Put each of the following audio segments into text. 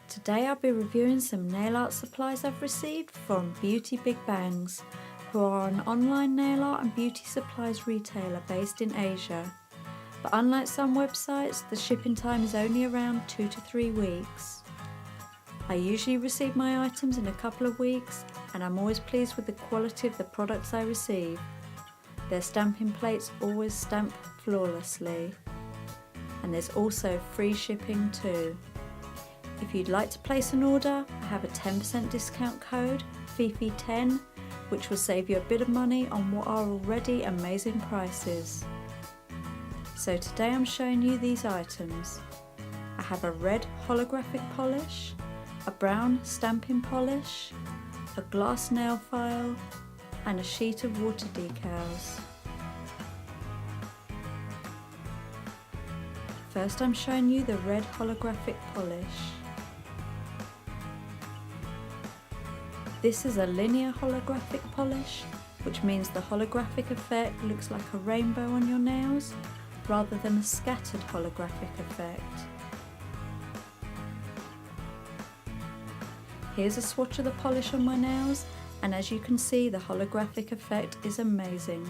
Today I'll be reviewing some nail art supplies I've received from Beauty Big Bangs, who are an online nail art and beauty supplies retailer based in Asia. But unlike some websites, the shipping time is only around 2 to 3 weeks. I usually receive my items in a couple of weeks, and I'm always pleased with the quality of the products I receive. Their stamping plates always stamp flawlessly. And there's also free shipping too. If you'd like to place an order, I have a 10% discount code, FIFI10, which will save you a bit of money on what are already amazing prices. So today I'm showing you these items. I have a red holographic polish, a brown stamping polish, a glass nail file, and a sheet of water decals. First I'm showing you the red holographic polish. This is a linear holographic polish, which means the holographic effect looks like a rainbow on your nails, rather than a scattered holographic effect. Here's a swatch of the polish on my nails, and as you can see, the holographic effect is amazing.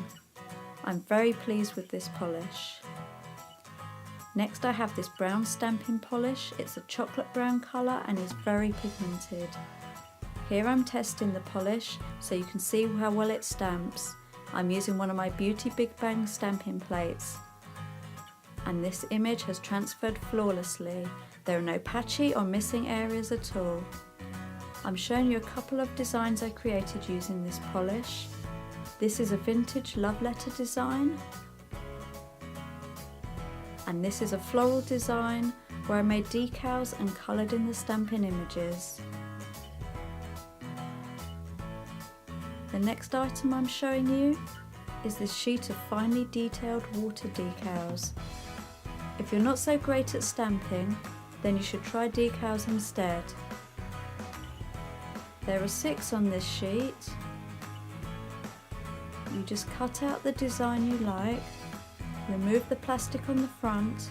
I'm very pleased with this polish. Next I have this brown stamping polish. It's a chocolate brown colour and is very pigmented. Here I'm testing the polish so you can see how well it stamps. I'm using one of my Beauty Big Bang stamping plates. And this image has transferred flawlessly. There are no patchy or missing areas at all. I'm showing you a couple of designs I created using this polish. This is a vintage love letter design. And this is a floral design where I made decals and coloured in the stamping images. The next item I'm showing you is this sheet of finely detailed water decals. If you're not so great at stamping, then you should try decals instead. There are 6 on this sheet. You just cut out the design you like, remove the plastic on the front,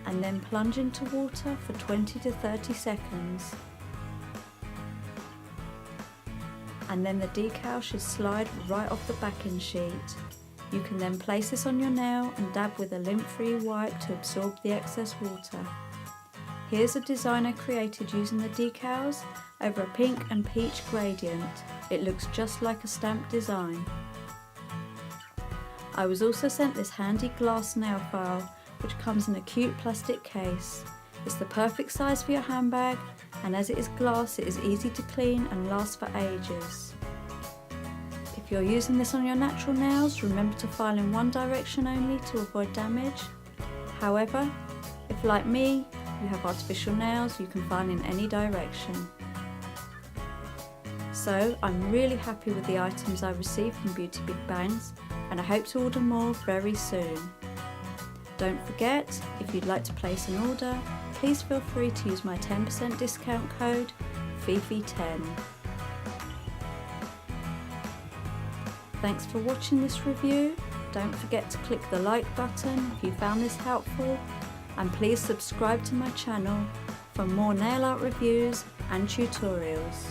and then plunge into water for 20 to 30 seconds. And then the decal should slide right off the backing sheet. You can then place this on your nail and dab with a lint-free wipe to absorb the excess water. Here's a design I created using the decals over a pink and peach gradient. It looks just like a stamped design. I was also sent this handy glass nail file, which comes in a cute plastic case. It's the perfect size for your handbag, and as it is glass, it is easy to clean and lasts for ages. If you're using this on your natural nails, remember to file in one direction only to avoid damage. However, if like me, you have artificial nails, you can file in any direction. So I'm really happy with the items I received from Beauty Big Bangs, and I hope to order more very soon. Don't forget, if you'd like to place an order, please feel free to use my 10% discount code, FIFI10. Thanks for watching this review. Don't forget to click the like button if you found this helpful, and please subscribe to my channel for more nail art reviews and tutorials.